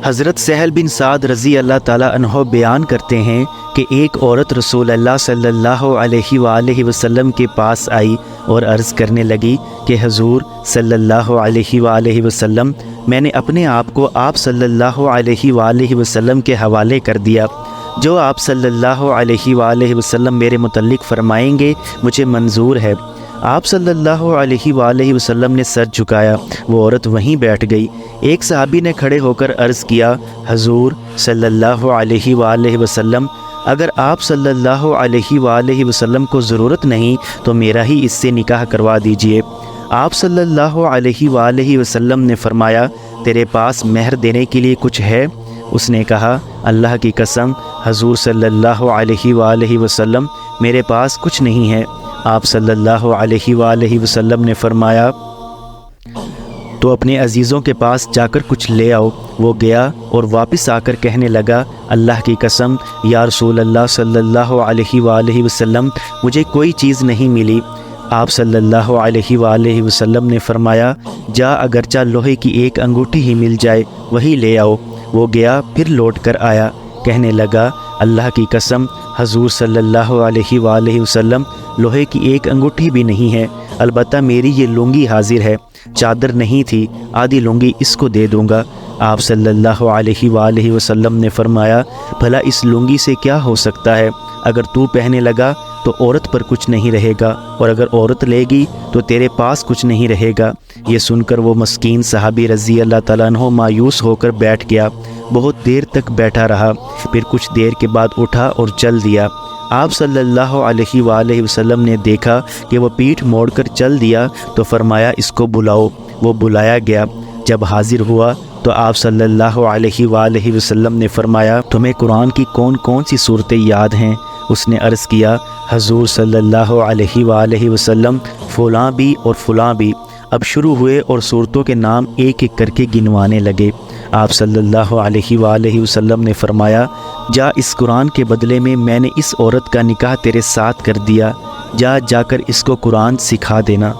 حضرت سہل بن سعد رضی اللہ تعالیٰ عنہ بیان کرتے ہیں کہ ایک عورت رسول اللہ صلی اللہ علیہ وآلہ وسلم کے پاس آئی اور عرض کرنے لگی کہ حضور صلی اللہ علیہ وآلہ وسلم، میں نے اپنے آپ کو آپ صلی اللہ علیہ وآلہ وسلم کے حوالے کر دیا، جو آپ صلی اللہ علیہ وآلہ وسلم میرے متعلق فرمائیں گے مجھے منظور ہے۔ آپ صلی اللہ علیہ وآلہ وسلم نے سر جھکایا، وہ عورت وہیں بیٹھ گئی۔ ایک صحابی نے کھڑے ہو کر عرض کیا، حضور صلی اللہ علیہ وآلہ وسلم، اگر آپ صلی اللہ علیہ وآلہ وسلم کو ضرورت نہیں تو میرا ہی اس سے نکاح کروا دیجئے۔ آپ صلی اللہ علیہ وآلہ وسلم نے فرمایا، تیرے پاس مہر دینے کے لیے کچھ ہے؟ اس نے کہا، اللہ کی قسم حضور صلی اللہ علیہ وآلہ وسلم، میرے پاس کچھ نہیں ہے۔ آپ صلی اللہ علیہ وآلہ وسلم نے فرمایا، تو اپنے عزیزوں کے پاس جا کر کچھ لے آؤ۔ وہ گیا اور واپس آ کر کہنے لگا، اللہ کی قسم یا رسول اللہ صلی اللہ علیہ وآلہ وسلم، مجھے کوئی چیز نہیں ملی۔ آپ صلی اللہ علیہ وآلہ وسلم نے فرمایا، جا اگرچہ لوہے کی ایک انگوٹھی ہی مل جائے وہی لے آؤ۔ وہ گیا، پھر لوٹ کر آیا، کہنے لگا، اللہ کی قسم حضور صلی اللہ علیہ وآلہ وسلم، لوہے کی ایک انگوٹھی بھی نہیں ہے، البتہ میری یہ لنگی حاضر ہے، چادر نہیں تھی، آدھی لنگی اس کو دے دوں گا۔ آپ صلی اللہ علیہ وآلہ وسلم نے فرمایا، بھلا اس لنگی سے کیا ہو سکتا ہے؟ اگر تو پہننے لگا تو عورت پر کچھ نہیں رہے گا، اور اگر عورت لے گی تو تیرے پاس کچھ نہیں رہے گا۔ یہ سن کر وہ مسکین صحابی رضی اللہ تعالیٰ عنہ مایوس ہو کر بیٹھ گیا، بہت دیر تک بیٹھا رہا، پھر کچھ دیر کے بعد اٹھا اور چل دیا۔ آپ صلی اللہ علیہ وآلہ وسلم نے دیکھا کہ وہ پیٹھ موڑ کر چل دیا تو فرمایا، اس کو بلاؤ۔ وہ بلایا گیا، جب حاضر ہوا تو آپ صلی اللہ علیہ وآلہ وسلم نے فرمایا، تمہیں قرآن کی کون کون سی صورتیں یاد ہیں؟ اس نے عرض کیا، حضور صلی اللہ علیہ وآلہ وسلم، فلاں بھی اور فلاں بھی۔ اب شروع ہوئے اور صورتوں کے نام ایک ایک کر کے گنوانے لگے۔ آپ صلی اللہ علیہ وآلہ وسلم نے فرمایا، جا اس قرآن کے بدلے میں نے اس عورت کا نکاح تیرے ساتھ کر دیا، جا کر اس کو قرآن سکھا دینا۔